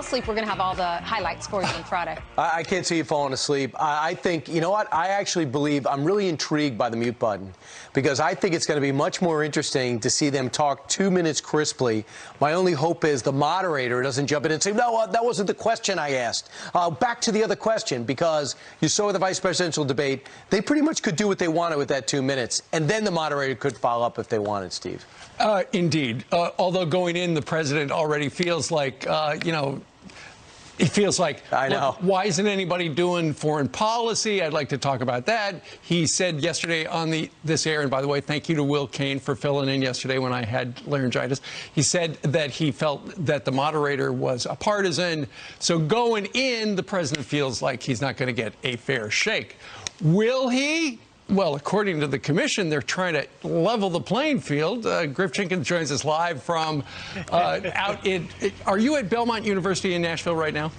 asleep. We're going to have all the highlights for you on Friday. I can't see you falling asleep. I think, you know what? I actually believe I'm really intrigued by the mute button because I think it's going to be much more interesting to see them talk 2 minutes crisply. My only hope is the moderator doesn't jump in and say, no, that wasn't the question I asked. Back to the other question, because you saw with the vice presidential debate, they pretty much could do what they wanted with that 2 minutes, and then the moderator could follow up if they wanted, Steve. Indeed. Although going in, the president already feels like, it feels like, I know. Look, why isn't anybody doing foreign policy? I'd like to talk about that. He said yesterday on this air, and by the way, thank you to Will Kane for filling in yesterday when I had laryngitis. He said that he felt that the moderator was a partisan. So going in, the president feels like he's not going to get a fair shake. Will he? Well, according to the commission, they're trying to level the playing field. Griff Jenkins joins us live from out in. Are you at Belmont University in Nashville right now?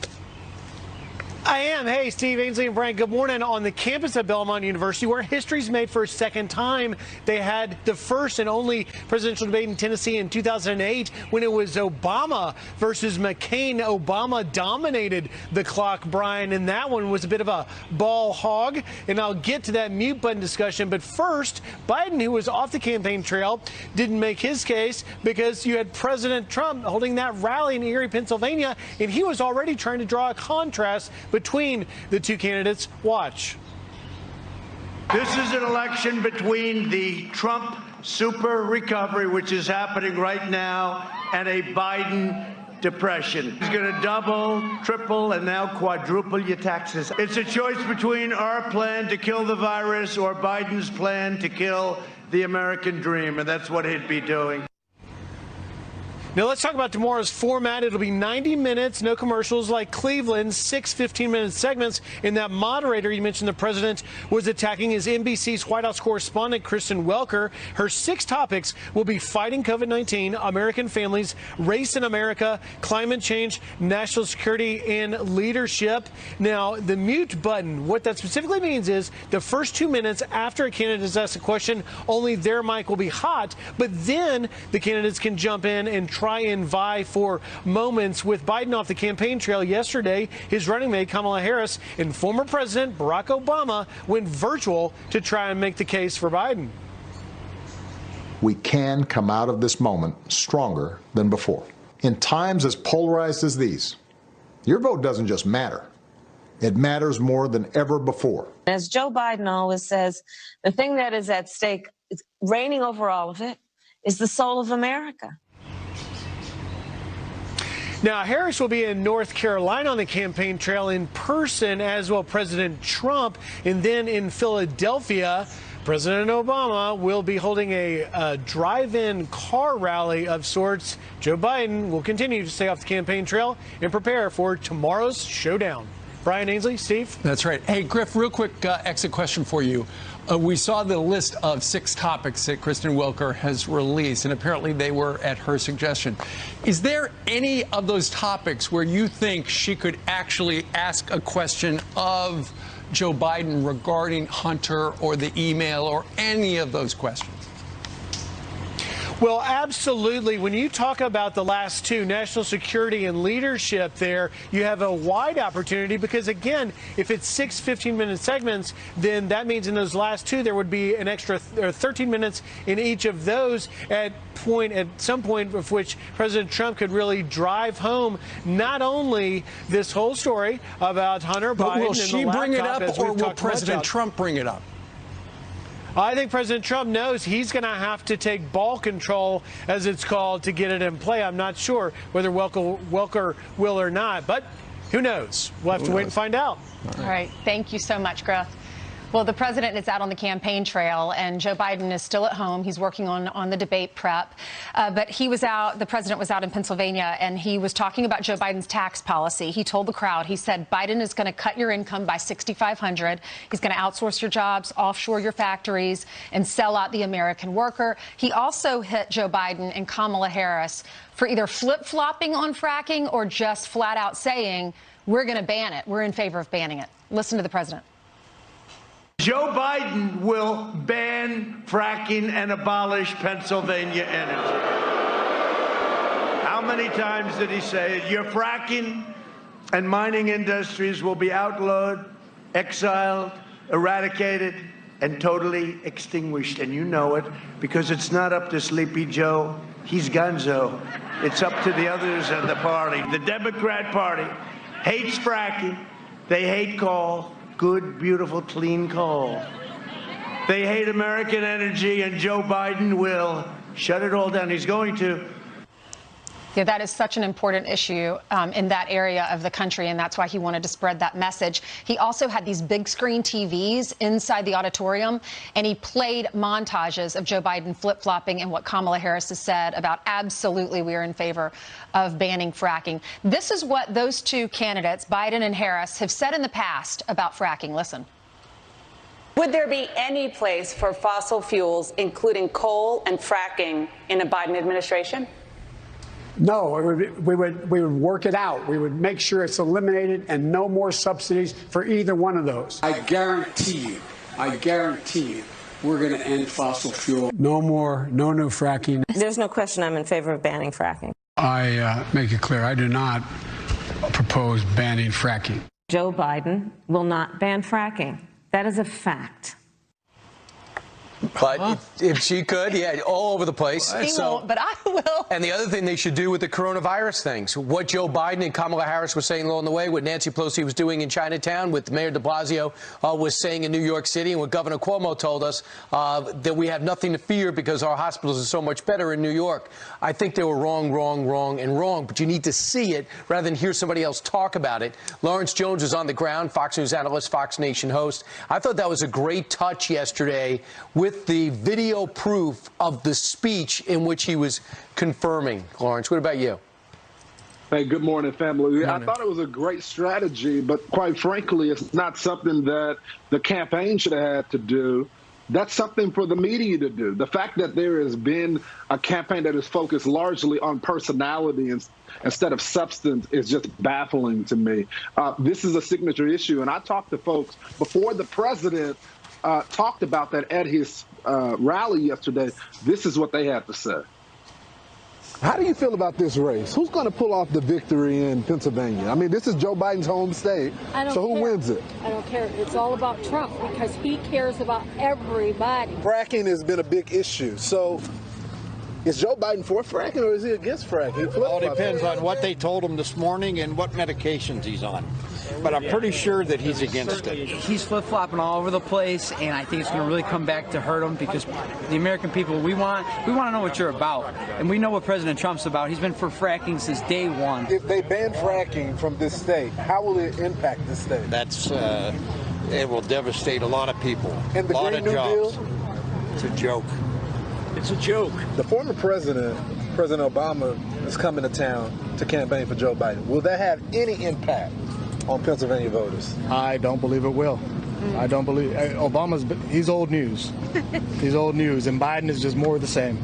I am. Hey, Steve, Ainsley, and Brian, good morning. On the campus of Belmont University, where history's made for a second time. They had the first and only presidential debate in Tennessee in 2008 when it was Obama versus McCain. Obama dominated the clock, Brian, and that one was a bit of a ball hog. And I'll get to that mute button discussion. But first, Biden, who was off the campaign trail, didn't make his case because you had President Trump holding that rally in Erie, Pennsylvania, and he was already trying to draw a contrast between the two candidates. Watch. This is an election between the Trump super recovery, which is happening right now, and a Biden depression. He's going to double, triple, and now quadruple your taxes. It's a choice between our plan to kill the virus or Biden's plan to kill the American dream, and that's what he'd be doing. Now let's talk about tomorrow's format. It'll be 90 minutes, no commercials like Cleveland, 6 15-minute segments. And that moderator, you mentioned the president, was attacking his NBC's White House correspondent, Kristen Welker. Her 6 topics will be fighting COVID-19, American families, race in America, climate change, national security, and leadership. Now, the mute button, what that specifically means is the first 2 minutes after a candidate is asked a question, only their mic will be hot, but then the candidates can jump in and try and vie for moments. With Biden off the campaign trail yesterday, his running mate Kamala Harris and former President Barack Obama went virtual to try and make the case for Biden. We can come out of this moment stronger than before. In times as polarized as these, your vote doesn't just matter. It matters more than ever before. As Joe Biden always says, the thing that is at stake, reigning over all of it, is the soul of America. Now, Harris will be in North Carolina on the campaign trail in person, as will President Trump. And then in Philadelphia, President Obama will be holding a drive-in car rally of sorts. Joe Biden will continue to stay off the campaign trail and prepare for tomorrow's showdown. Brian, Ainsley, Steve? That's right. Hey, Griff, real quick exit question for you. We saw the list of 6 topics that Kristen Welker has released, and apparently they were at her suggestion. Is there any of those topics where you think she could actually ask a question of Joe Biden regarding Hunter or the email or any of those questions? Well, absolutely. When you talk about the last 2, national security and leadership there, you have a wide opportunity because, again, if it's 6 15-minute segments, then that means in those last 2 there would be an extra 13 minutes in each of those at some point of which President Trump could really drive home not only this whole story about Hunter Biden. But will she bring it up or will President Trump bring it up? I think President Trump knows he's going to have to take ball control, as it's called, to get it in play. I'm not sure whether Welker will or not, but who knows? We'll have to wait and find out. All right. Thank you so much, Griff. Well, the president is out on the campaign trail, and Joe Biden is still at home. He's working on the debate prep. But the president was out in Pennsylvania, and he was talking about Joe Biden's tax policy. He told the crowd, he said, Biden is going to cut your income by $6,500. He's going to outsource your jobs, offshore your factories, and sell out the American worker. He also hit Joe Biden and Kamala Harris for either flip-flopping on fracking or just flat out saying, we're going to ban it. We're in favor of banning it. Listen to the president. Joe Biden will ban fracking and abolish Pennsylvania energy. How many times did he say it? Your fracking and mining industries will be outlawed, exiled, eradicated, and totally extinguished. And you know it, because it's not up to Sleepy Joe. He's gonzo. It's up to the others in the party. The Democrat Party hates fracking. They hate coal. Good, beautiful, clean coal. They hate American energy, and Joe Biden will shut it all down. He's going to. Yeah, that is such an important issue in that area of the country, and that's why he wanted to spread that message. He also had these big screen TVs inside the auditorium, and he played montages of Joe Biden flip-flopping and what Kamala Harris has said about absolutely we are in favor of banning fracking. This is what those two candidates, Biden and Harris, have said in the past about fracking. Listen. Would there be any place for fossil fuels, including coal and fracking, in a Biden administration? No, we would work it out. We would make sure it's eliminated and no more subsidies for either one of those. I guarantee you, we're going to end fossil fuel. No more, no new fracking. There's no question I'm in favor of banning fracking. I make it clear, I do not propose banning fracking. Joe Biden will not ban fracking. That is a fact. But if she could, yeah, all over the place. He won't, but I will. And the other thing they should do with the coronavirus things, what Joe Biden and Kamala Harris were saying along the way, what Nancy Pelosi was doing in Chinatown, what Mayor de Blasio was saying in New York City, and what Governor Cuomo told us, that we have nothing to fear because our hospitals are so much better in New York. I think they were wrong, and wrong, but you need to see it rather than hear somebody else talk about it. Lawrence Jones was on the ground, Fox News analyst, Fox Nation host. I thought that was a great touch yesterday with the video proof of the speech in which he was confirming. Lawrence, what about you? Hey, good morning, family. Good morning. I thought it was a great strategy, but quite frankly, it's not something that the campaign should have had to do. That's something for the media to do. The fact that there has been a campaign that is focused largely on personality instead of substance is just baffling to me. This is a signature issue, and I talked to folks before the president talked about that at his rally yesterday. This is what they had to say. How do you feel about this race? Who's going to pull off the victory in Pennsylvania? I mean, this is Joe Biden's home state. So who wins it? I don't care. It's all about Trump because he cares about everybody. Fracking has been a big issue. So is Joe Biden for fracking or is he against fracking? It all depends on what they told him this morning and what medications he's on. But I'm pretty sure that he's against it. He's flip-flopping all over the place, and I think it's going to really come back to hurt him because the American people, we want to know what you're about, and we know what President Trump's about. He's been for fracking since day one. If they ban fracking from this state, how will it impact this state? It will devastate a lot of people. And the a lot Green of New jobs. Deal? It's a joke. It's a joke. The former president, President Obama, is coming to town to campaign for Joe Biden. Will that have any impact on Pennsylvania voters? I don't believe it will. I don't believe he's old news. He's old news, and Biden is just more of the same.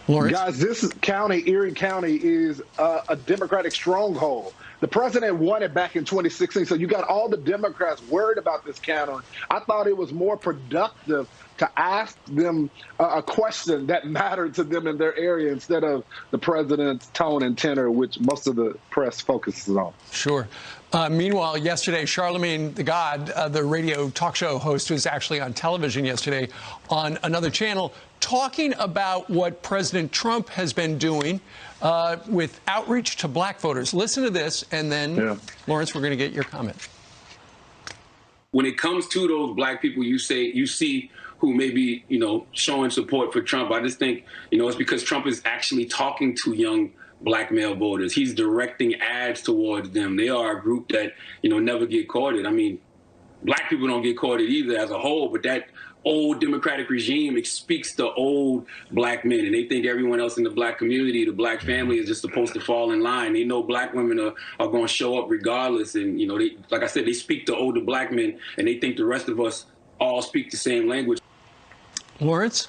Lawrence? Guys, this county, Erie County, is a Democratic stronghold. The president won it back in 2016, so you got all the Democrats worried about this county. I thought it was more productive to ask them a question that mattered to them in their area instead of the president's tone and tenor, which most of the press focuses on. Sure. Meanwhile, yesterday, Charlemagne the God, the radio talk show host, was actually on television yesterday on another channel talking about what President Trump has been doing with outreach to black voters. Listen to this, and then, Lawrence, we're going to get your comment. When it comes to those black people, you see who may be, showing support for Trump. I just think, it's because Trump is actually talking to young black male voters. He's directing ads towards them. They are a group that, never get courted. I mean, black people don't get courted either as a whole, but that old Democratic regime speaks to old black men, and they think everyone else in the black community, the black family, is just supposed to fall in line. They know black women are going to show up regardless, and they, like I said, they speak to older black men, and they think the rest of us all speak the same language. Lawrence?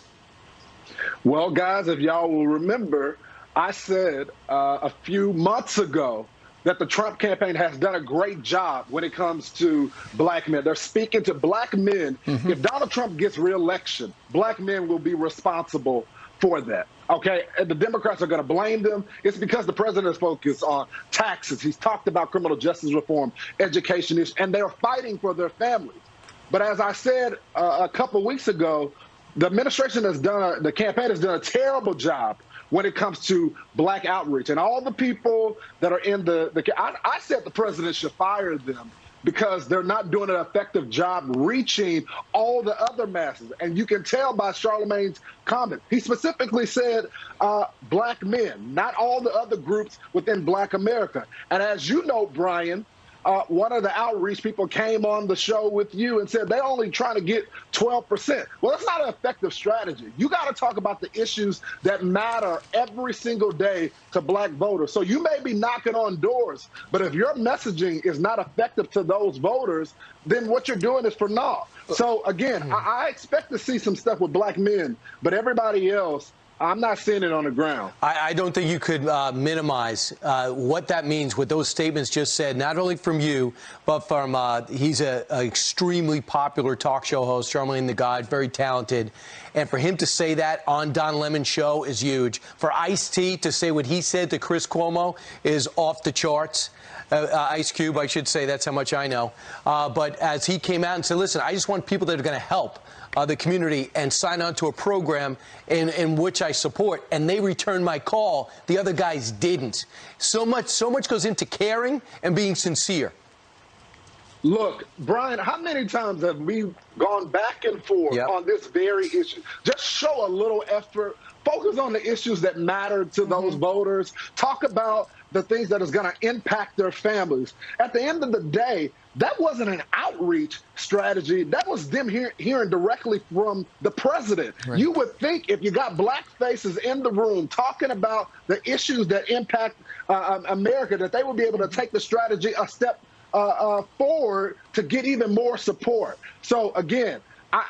Well, guys, if y'all will remember, I said a few months ago that the Trump campaign has done a great job when it comes to black men. They're speaking to black men. If Donald Trump gets reelection, black men will be responsible for that. Okay, and the Democrats are going to blame them. It's because the president is focused on taxes. He's talked about criminal justice reform, education issues, and they're fighting for their families. But as I said a couple weeks ago, the administration the campaign has done a terrible job when it comes to black outreach. And all the people that are in I said the president should fire them because they're not doing an effective job reaching all the other masses. And you can tell by Charlemagne's comment. He specifically said black men, not all the other groups within Black America. And as you know, Brian, one of the outreach people came on the show with you and said they're only trying to get 12%. Well, that's not an effective strategy. You got to talk about the issues that matter every single day to black voters. So you may be knocking on doors, but if your messaging is not effective to those voters, then what you're doing is for naught. So again, I expect to see some stuff with black men, but everybody else, I'm not seeing it on the ground. I don't think you could minimize what that means, what those statements just said, not only from you, but from he's an extremely popular talk show host, Charlemagne the God, very talented. And for him to say that on Don Lemon's show is huge. For Ice-T to say what he said to Chris Cuomo is off the charts. Ice Cube, I should say, that's how much I know. But as he came out and said, listen, I just want people that are going to help the community and sign on to a program in which I support, and they returned my call. The other guys didn't. So much goes into caring and being sincere. Look, Brian, how many times have we gone back and forth on this very issue? Just show a little effort. Focus on the issues that matter to those voters. Talk about the things that is going to impact their families. At the end of the day, that wasn't an outreach strategy. That was them hearing directly from the president. Right. You would think if you got black faces in the room talking about the issues that impact America, that they would be able to take the strategy a step forward to get even more support. So again,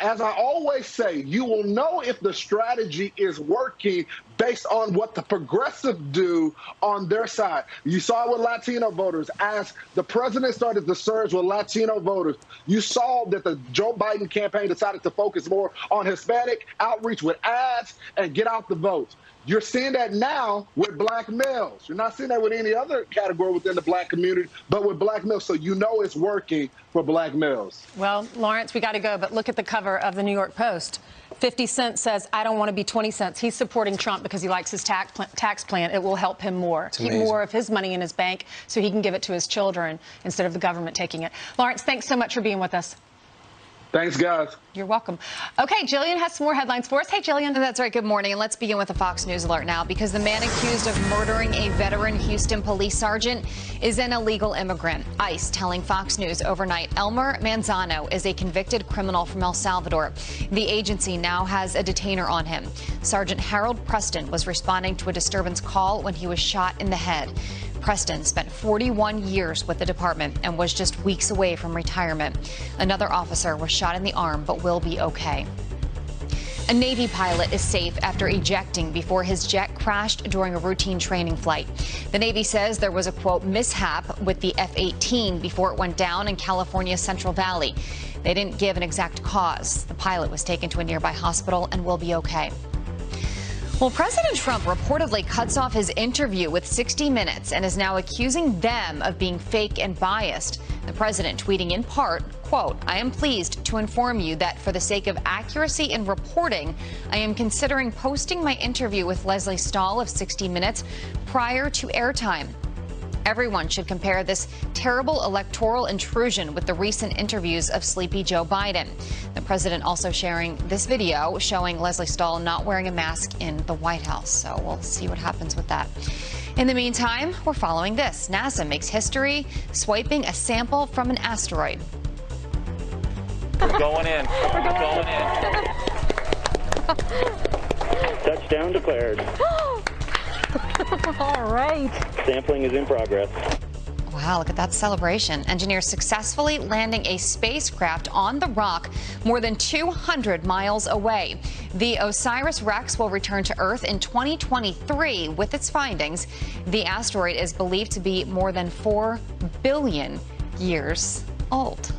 as I always say, you will know if the strategy is working based on what the progressives do on their side. You saw it with Latino voters. As the president started to surge with Latino voters, you saw that the Joe Biden campaign decided to focus more on Hispanic outreach with ads and get out the votes. You're seeing that now with black males. You're not seeing that with any other category within the black community, but with black males. So you know it's working for black males. Well, Lawrence, we got to go, but look at the cover of the New York Post. 50 Cent says, I don't want to be 20 cents. He's supporting Trump because he likes his tax plan. It will help him more. Keep more of his money in his bank so he can give it to his children instead of the government taking it. Lawrence, thanks so much for being with us. Thanks, guys. You're welcome. Okay, Jillian has some more headlines for us. Hey, Jillian. That's right. Good morning. And let's begin with a Fox News alert now, because the man accused of murdering a veteran Houston police sergeant is an illegal immigrant. ICE telling Fox News overnight Elmer Manzano is a convicted criminal from El Salvador. The agency now has a detainer on him. Sergeant Harold Preston was responding to a disturbance call when he was shot in the head. Preston spent 41 years with the department and was just weeks away from retirement. Another officer was shot in the arm but will be okay. A Navy pilot is safe after ejecting before his jet crashed during a routine training flight. The Navy says there was a, quote, mishap with the F-18 before it went down in California's Central Valley. They didn't give an exact cause. The pilot was taken to a nearby hospital and will be okay. Well, President Trump reportedly cuts off his interview with 60 Minutes and is now accusing them of being fake and biased. The president tweeting in part, quote, I am pleased to inform you that for the sake of accuracy in reporting, I am considering posting my interview with Lesley Stahl of 60 Minutes prior to airtime. Everyone should compare this terrible electoral intrusion with the recent interviews of Sleepy Joe Biden. The president also sharing this video showing Lesley Stahl not wearing a mask in the White House. So we'll see what happens with that. In the meantime, we're following this. NASA makes history swiping a sample from an asteroid. We're going in. We're going in. Touchdown declared. All right. Sampling is in progress. Wow, look at that celebration. Engineers successfully landing a spacecraft on the rock more than 200 miles away. The OSIRIS-REx will return to Earth in 2023 with its findings. The asteroid is believed to be more than 4 billion years old.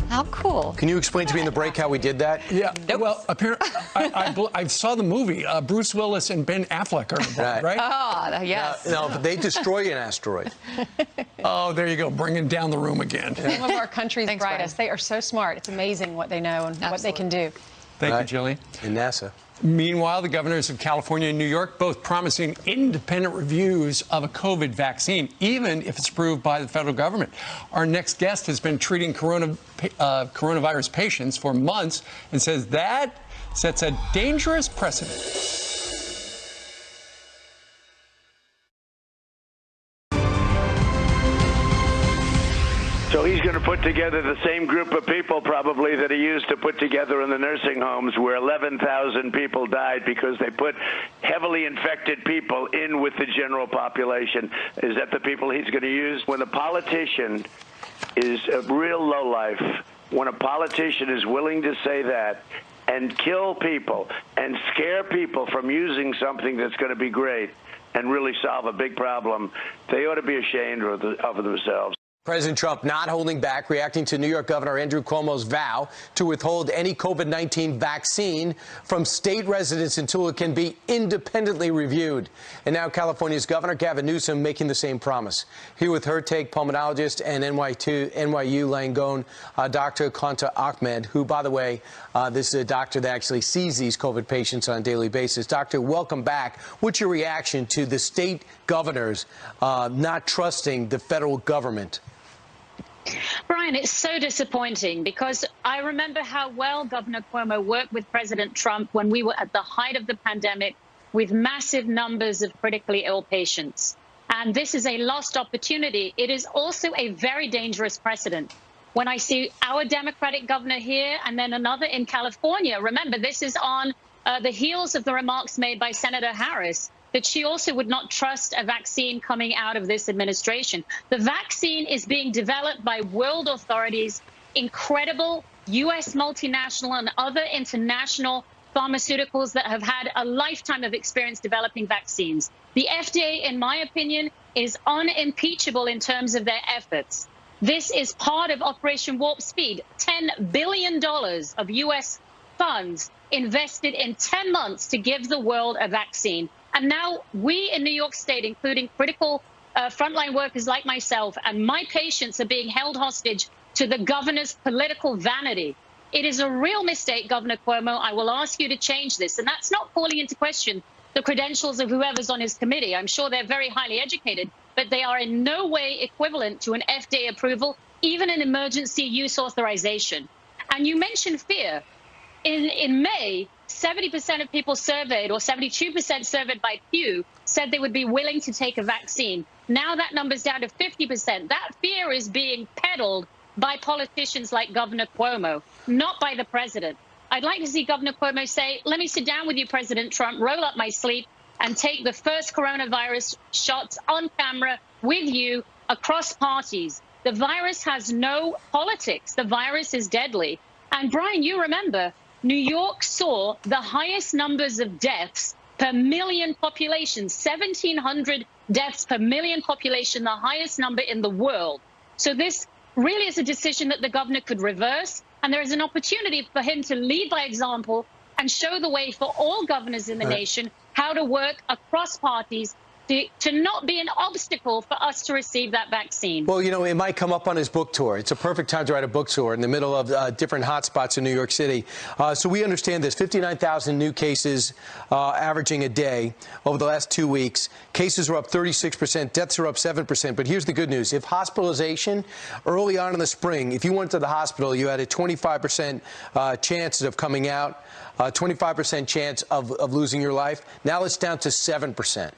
How cool. Can you explain to me in the break how we did that? Yeah, well, apparently, I saw the movie. Bruce Willis and Ben Affleck are involved, right? Oh, yes. No, but they destroy an asteroid. Oh, there you go, bringing down the room again. Some of our country's brightest. They are so smart. It's amazing what they know and what they can do. Thank you, Jillian. And NASA. Meanwhile, the governors of California and New York both promising independent reviews of a COVID vaccine, even if it's approved by the federal government. Our next guest has been treating coronavirus patients for months and says that sets a dangerous precedent. So he's going to put together the same group of people probably that he used to put together in the nursing homes where 11,000 people died because they put heavily infected people in with the general population. Is that the people he's going to use? When a politician is a real lowlife, when a politician is willing to say that and kill people and scare people from using something that's going to be great and really solve a big problem, they ought to be ashamed of themselves. President Trump not holding back, reacting to New York Governor Andrew Cuomo's vow to withhold any COVID-19 vaccine from state residents until it can be independently reviewed. And now California's Governor Gavin Newsom making the same promise. Here with her take, pulmonologist and NYU Langone Dr. Kanta Ahmed, who, by the way, this is a doctor that actually sees these COVID patients on a daily basis. Doctor, welcome back. What's your reaction to the state governors not trusting the federal government? Brian, it's so disappointing because I remember how well Governor Cuomo worked with President Trump when we were at the height of the pandemic with massive numbers of critically ill patients. And this is a lost opportunity. It is also a very dangerous precedent. When I see our Democratic governor here and then another in California, remember, this is on the heels of the remarks made by Senator Harris that she also would not trust a vaccine coming out of this administration. The vaccine is being developed by world authorities, incredible U.S. multinational and other international pharmaceuticals that have had a lifetime of experience developing vaccines. The FDA, in my opinion, is unimpeachable in terms of their efforts. This is part of Operation Warp Speed, $10 billion of U.S. funds invested in 10 months to give the world a vaccine. And now we in New York State, including critical frontline workers like myself and my patients, are being held hostage to the governor's political vanity. It is a real mistake, Governor Cuomo. I will ask you to change this. And that's not calling into question the credentials of whoever's on his committee. I'm sure they're very highly educated, but they are in no way equivalent to an FDA approval, even an emergency use authorization. And you mentioned fear. In May, 70% of people surveyed, or 72% surveyed by Pew, said they would be willing to take a vaccine. Now that number's down to 50%. That fear is being peddled by politicians like Governor Cuomo, not by the president. I'd like to see Governor Cuomo say, let me sit down with you, President Trump, roll up my sleeve, and take the first coronavirus shots on camera with you across parties. The virus has no politics. The virus is deadly. And Brian, you remember, New York saw the highest numbers of deaths per million population, 1,700 deaths per million population, the highest number in the world. So this really is a decision that the governor could reverse. And there is an opportunity for him to lead by example and show the way for all governors in the nation how to work across parties to not be an obstacle for us to receive that vaccine. Well, you know, it might come up on his book tour. It's a perfect time to write a book tour in the middle of different hotspots in New York City. So we understand this, 59,000 new cases averaging a day over the last 2 weeks. Cases are up 36%, deaths are up 7%. But here's the good news. If hospitalization early on in the spring, if you went to the hospital, you had a 25% chance of coming out, 25% chance of losing your life. Now it's down to 7%.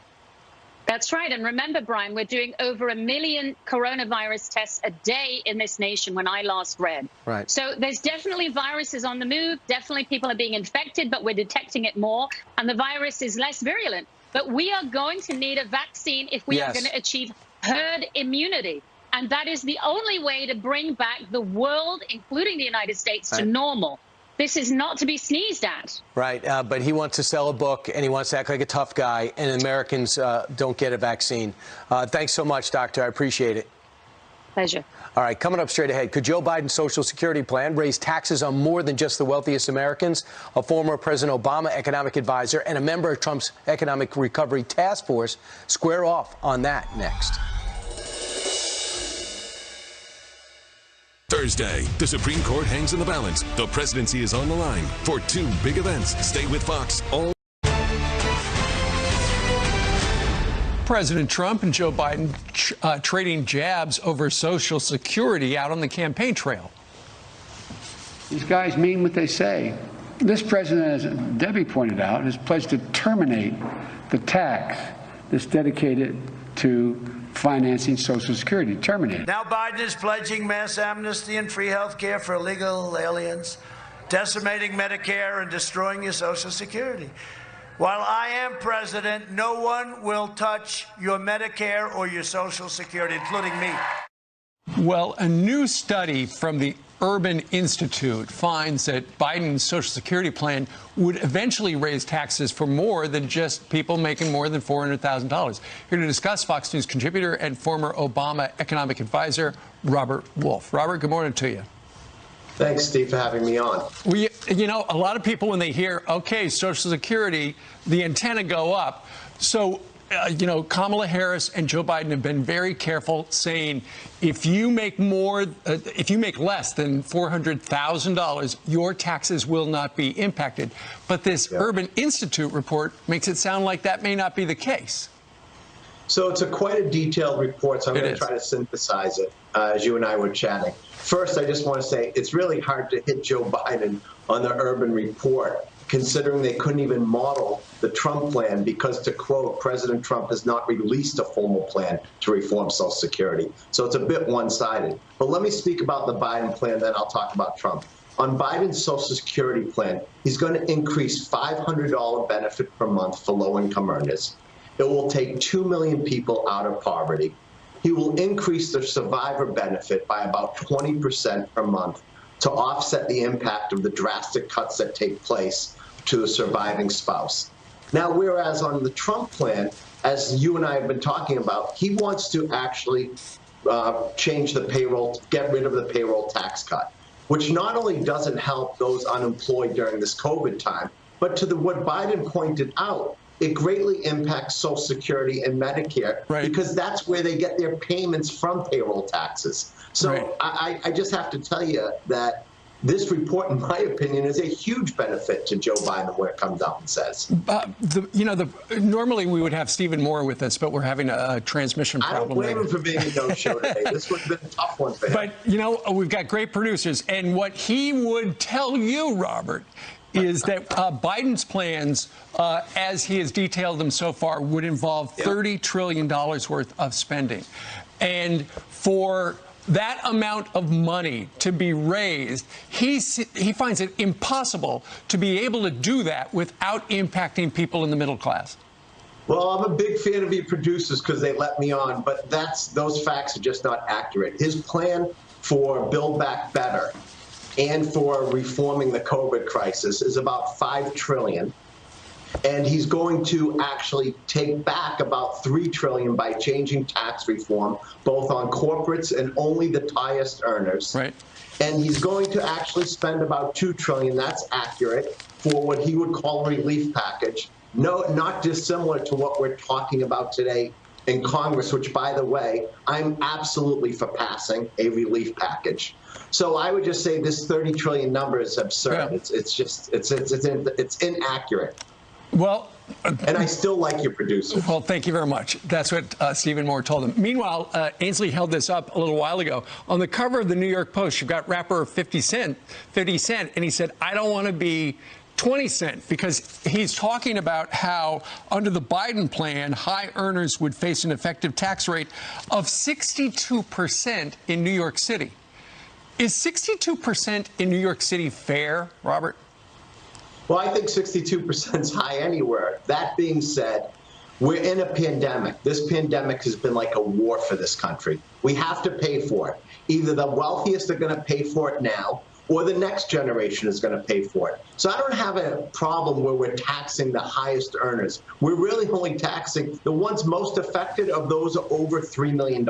That's right. And remember, Brian, we're doing over 1 million coronavirus tests a day in this nation when I last read. Right. So there's definitely viruses on the move. Definitely people are being infected, but we're detecting it more. And the virus is less virulent. But we are going to need a vaccine if we are going to achieve herd immunity. And that is the only way to bring back the world, including the United States, to normal. This is not to be sneezed at. Right, but he wants to sell a book, and he wants to act like a tough guy, and Americans don't get a vaccine. Thanks so much, Doctor. I appreciate it. Pleasure. All right, coming up straight ahead, could Joe Biden's Social Security plan raise taxes on more than just the wealthiest Americans? A former President Obama economic advisor and a member of Trump's Economic Recovery Task Force square off on that next. Thursday, the Supreme Court hangs in the balance. The presidency is on the line for two big events. Stay with Fox all. President Trump and Joe Biden trading jabs over Social Security out on the campaign trail. These guys mean what they say. This president, as Debbie pointed out, has pledged to terminate the tax that's dedicated to financing Social Security. Terminate it. Now Biden is pledging mass amnesty and free health care for illegal aliens, decimating Medicare and destroying your Social Security. While I am president, no one will touch your Medicare or your Social Security, including me. Well, a new study from the Urban Institute finds that Biden's Social Security plan would eventually raise taxes for more than just people making more than $400,000. Here to discuss, Fox News contributor and former Obama economic advisor, Robert Wolf. Robert, good morning to you. Thanks, Steve, for having me on. You know, a lot of people, when they hear, okay, Social Security, the antenna go up. So, you know, Kamala Harris and Joe Biden have been very careful saying if you make less than $400,000, your taxes will not be impacted. But this Urban Institute report makes it sound like that may not be the case. So it's quite a detailed report, so I'm going to try to synthesize it as you and I were chatting. First, I just want to say it's really hard to hit Joe Biden on the Urban report, considering they couldn't even model the Trump plan because, to quote, President Trump has not released a formal plan to reform Social Security. So it's a bit one-sided. But let me speak about the Biden plan, then I'll talk about Trump. On Biden's Social Security plan, he's going to increase $500 benefit per month for low-income earners. It will take 2 million people out of poverty. He will increase their survivor benefit by about 20% per month to offset the impact of the drastic cuts that take place to the surviving spouse. Now, whereas on the Trump plan, as you and I have been talking about, he wants to actually change the payroll, get rid of the payroll tax cut, which not only doesn't help those unemployed during this COVID time, but to what Biden pointed out, it greatly impacts Social Security and Medicare because that's where they get their payments from payroll taxes. So I just have to tell you that this report, in my opinion, is a huge benefit to Joe Biden when it comes out and says. Normally we would have Stephen Moore with us, but we're having a transmission problem. I don't blame him for being a no-show today. This would have been a tough one for him. But, you know, we've got great producers. And what he would tell you, Robert, is that Biden's plans, as he has detailed them so far, would involve $30 trillion worth of spending. And for that amount of money to be raised, he finds it impossible to be able to do that without impacting people in the middle class. Well, I'm a big fan of your producers because they let me on, but those facts are just not accurate. His plan for Build Back Better and for reforming the COVID crisis is about $5 trillion. And he's going to actually take back about $3 trillion by changing tax reform, both on corporates and only the highest earners. Right. And he's going to actually spend about $2 trillion, that's accurate, for what he would call a relief package. No, not dissimilar to what we're talking about today in Congress, which, by the way, I'm absolutely for passing a relief package. So I would just say this 30 trillion number is absurd. Yeah. It's inaccurate. Well, and I still like your producers. Well, thank you very much. That's what Stephen Moore told him. Meanwhile, Ainsley held this up a little while ago. On the cover of the New York Post, you've got rapper 50 Cent, and he said, I don't want to be 20 Cent, because he's talking about how under the Biden plan, high earners would face an effective tax rate of 62% in New York City. Is 62% in New York City fair, Robert? Well, I think 62% is high anywhere. That being said, we're in a pandemic. This pandemic has been like a war for this country. We have to pay for it. Either the wealthiest are going to pay for it now, or the next generation is going to pay for it. So I don't have a problem where we're taxing the highest earners. We're really only taxing the ones most affected of those over $3 million.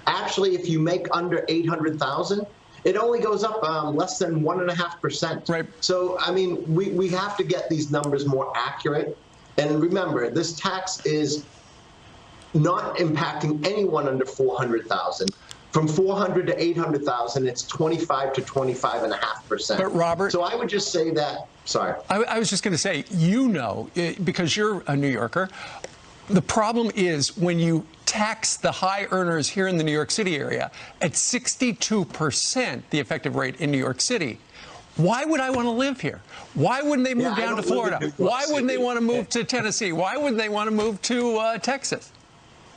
Actually, if you make under 800,000, it only goes up less than 1.5%. Right. So, I mean, we have to get these numbers more accurate. And remember, this tax is not impacting anyone under 400,000. From 400 to 800,000, it's 25 to 25.5%. But Robert, so I would just say that. Sorry, I was just going to say, because you're a New Yorker, the problem is when you tax the high earners here in the New York City area at 62%, the effective rate in New York City. Why would I want to live here? Why wouldn't they move down to Florida? Why wouldn't they want to move to Tennessee? Why wouldn't they want to move to Texas?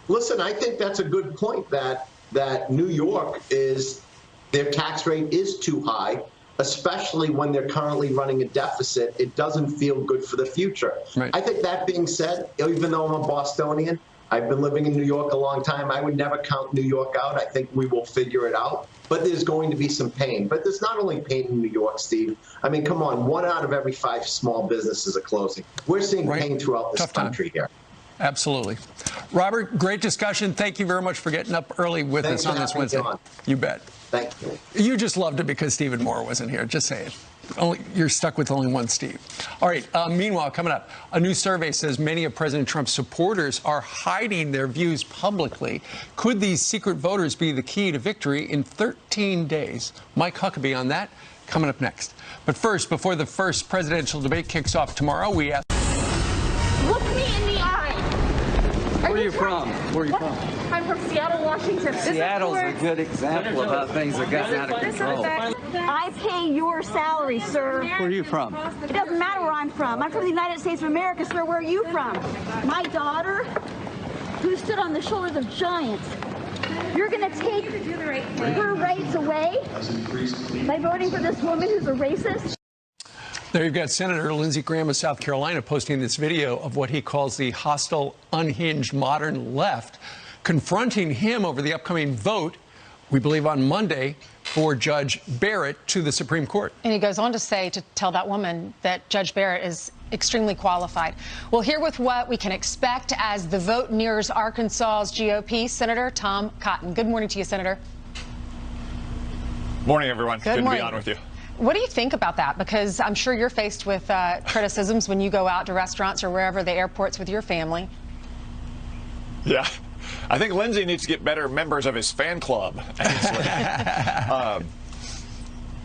Listen, I think that's a good point that New York their tax rate is too high, especially when they're currently running a deficit. It doesn't feel good for the future. Right. I think that being said, even though I'm a Bostonian, I've been living in New York a long time. I would never count New York out. I think we will figure it out. But there's going to be some pain. But there's not only pain in New York, Steve. I mean, come on, 1 out of every 5 small businesses are closing. We're seeing pain throughout this country here. Absolutely. Robert, great discussion. Thank you very much for getting up early with us on this Wednesday. You bet. Thank you. You just loved it because Stephen Moore wasn't here. Just saying. You're stuck with only one Steve. All right. Meanwhile, coming up, a new survey says many of President Trump's supporters are hiding their views publicly. Could these secret voters be the key to victory in 13 days? Mike Huckabee on that coming up next. But first, before the first presidential debate kicks off tomorrow, we ask. Look me in the eye. Where are you from? Where are you from? I'm from Seattle, Washington. Seattle's a good example of how things have gotten out of control. I pay your salary, sir. Where are you from? It doesn't matter where I'm from. I'm from the United States of America, sir. Where are you from? My daughter, who stood on the shoulders of giants. You're going to take her rights away by voting for this woman who's a racist? There you've got Senator Lindsey Graham of South Carolina posting this video of what he calls the hostile, unhinged modern left, confronting him over the upcoming vote, we believe on Monday, for Judge Barrett to the Supreme Court. And he goes on to say, to tell that woman that Judge Barrett is extremely qualified. Well, here with what we can expect as the vote nears Arkansas's GOP, Senator Tom Cotton. Good morning to you, Senator. Morning, everyone. Good to be on with you. What do you think about that? Because I'm sure you're faced with criticisms when you go out to restaurants or wherever, the airports with your family. Yeah. I think Lindsey needs to get better members of his fan club.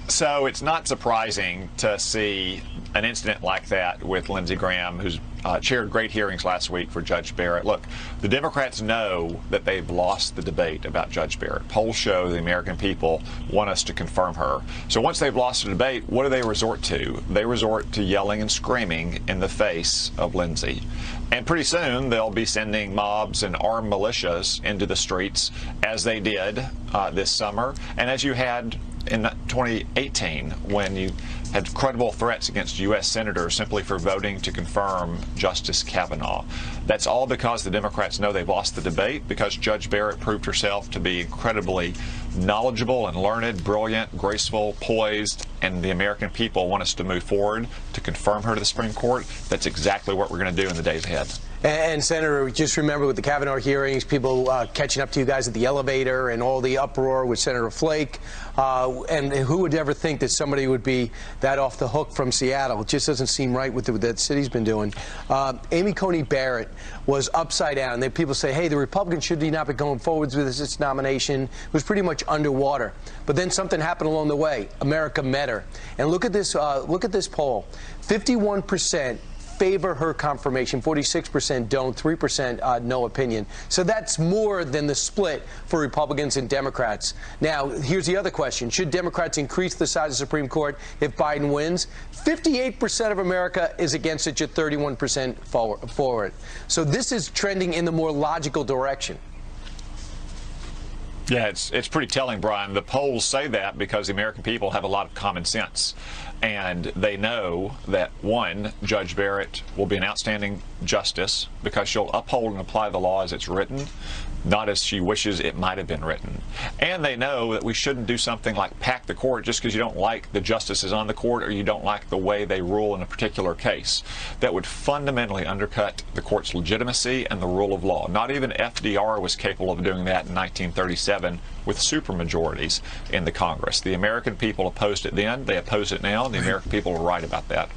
So it's not surprising to see an incident like that with Lindsey Graham, who's chaired great hearings last week for Judge Barrett. Look, the Democrats know that they've lost the debate about Judge Barrett. Polls show the American people want us to confirm her. So once they've lost the debate, what do they resort to? They resort to yelling and screaming in the face of Lindsey. And pretty soon they'll be sending mobs and armed militias into the streets, as they did this summer, and as you had in 2018 when you had credible threats against U.S. senators simply for voting to confirm Justice Kavanaugh. That's all because the Democrats know they've lost the debate, because Judge Barrett proved herself to be incredibly knowledgeable and learned, brilliant, graceful, poised, and the American people want us to move forward to confirm her to the Supreme Court. That's exactly what we're going to do in the days ahead. And Senator, just remember with the Kavanaugh hearings, people catching up to you guys at the elevator and all the uproar with Senator Flake. And who would ever think that somebody would be that off the hook from Seattle? It just doesn't seem right with what that city's been doing. Amy Coney Barrett was upside down. People say, hey, the Republicans should not be going forward with this nomination. It was pretty much underwater. But then something happened along the way. America met her. And look at this poll. 51% favor her confirmation, 46% don't, 3% no opinion. So that's more than the split for Republicans and Democrats. Now, here's the other question. Should Democrats increase the size of the Supreme Court if Biden wins? 58% of America is against it, just 31% forward. So this is trending in the more logical direction. Yeah, it's pretty telling, Brian. The polls say that because the American people have a lot of common sense. And they know that, one, Judge Barrett will be an outstanding justice because she'll uphold and apply the law as it's written, not as she wishes it might have been written. And they know that we shouldn't do something like pack the court just because you don't like the justices on the court or you don't like the way they rule in a particular case. That would fundamentally undercut the court's legitimacy and the rule of law. Not even FDR was capable of doing that in 1937 with supermajorities in the Congress. The American people opposed it then, they oppose it now, and the American people are right about that.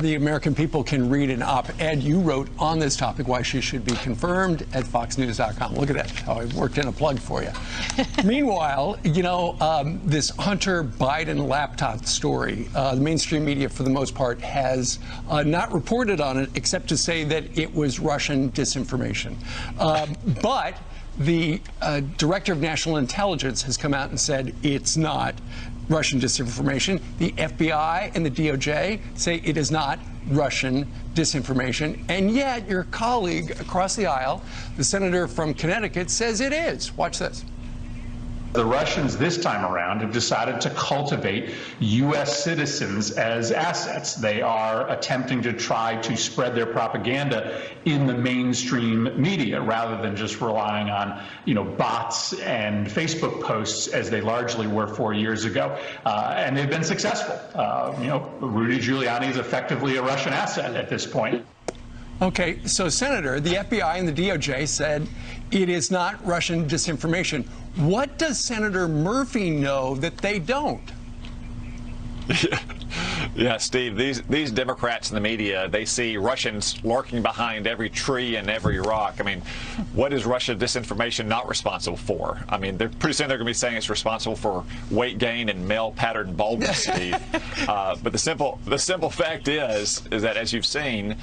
The American people can read an op-ed you wrote on this topic, why she should be confirmed, at foxnews.com. Look at that, how I worked in a plug for you. Meanwhile, you know, this Hunter Biden laptop story, the mainstream media, for the most part, has not reported on it, except to say that it was Russian disinformation. But the Director of National Intelligence has come out and said it's not Russian disinformation. The FBI and the DOJ say it is not Russian disinformation. And yet your colleague across the aisle, the senator from Connecticut, says it is. Watch this. The Russians this time around have decided to cultivate U.S. citizens as assets. They are attempting to try to spread their propaganda in the mainstream media rather than just relying on, you know, bots and Facebook posts as they largely were 4 years ago. And they've been successful. You know, Rudy Giuliani is effectively a Russian asset at this point. Okay, so Senator, the FBI and the DOJ said it is not Russian disinformation. What does Senator Murphy know that they don't? Yeah, Steve, these Democrats in the media, they see Russians lurking behind every tree and every rock. I mean, what is Russia disinformation not responsible for? I mean, pretty soon they're going to be saying it's responsible for weight gain and male pattern baldness, Steve. But the simple fact is that, as you've seen,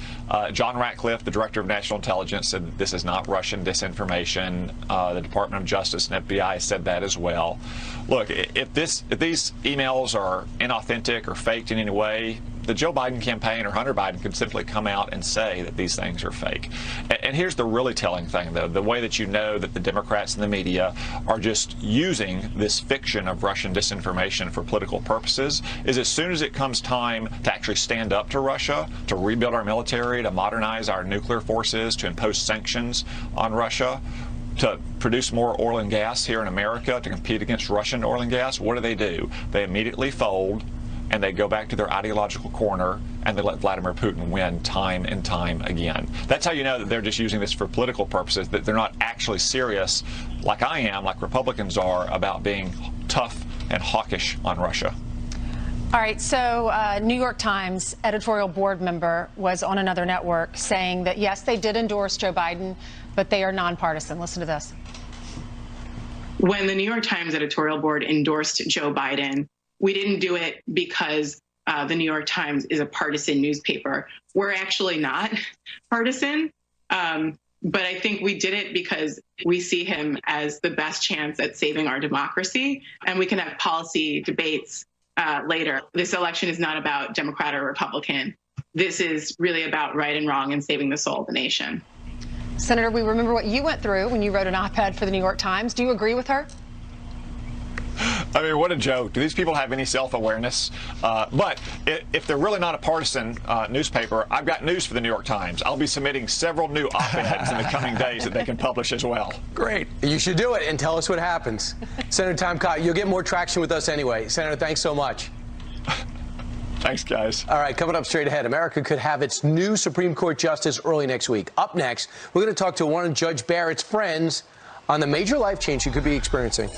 John Ratcliffe, the Director of National Intelligence, said that this is not Russian disinformation. The Department of Justice and FBI said that as well. Look, if these emails are inauthentic or faked in any way, the Joe Biden campaign or Hunter Biden could simply come out and say that these things are fake. And here's the really telling thing, though. The way that you know that the Democrats and the media are just using this fiction of Russian disinformation for political purposes is as soon as it comes time to actually stand up to Russia, to rebuild our military, to modernize our nuclear forces, to impose sanctions on Russia, to produce more oil and gas here in America, to compete against Russian oil and gas, what do? They immediately fold, and they go back to their ideological corner, and they let Vladimir Putin win time and time again. That's how you know that they're just using this for political purposes, that they're not actually serious, like I am, like Republicans are, about being tough and hawkish on Russia. All right, so New York Times editorial board member was on another network saying that, yes, they did endorse Joe Biden, but they are nonpartisan. Listen to this. When the New York Times editorial board endorsed Joe Biden, we didn't do it because the New York Times is a partisan newspaper. We're actually not partisan, but I think we did it because we see him as the best chance at saving our democracy, and we can have policy debates later. This election is not about Democrat or Republican. This is really about right and wrong and saving the soul of the nation. Senator, we remember what you went through when you wrote an op-ed for the New York Times. Do you agree with her? I mean, what a joke. Do these people have any self-awareness? But if they're really not a partisan newspaper, I've got news for the New York Times. I'll be submitting several new op-eds in the coming days that they can publish as well. Great. You should do it and tell us what happens. Senator Tom Cotton, you'll get more traction with us anyway. Senator, thanks so much. Thanks, guys. All right, coming up straight ahead, America could have its new Supreme Court justice early next week. Up next, we're going to talk to one of Judge Barrett's friends on the major life change she could be experiencing.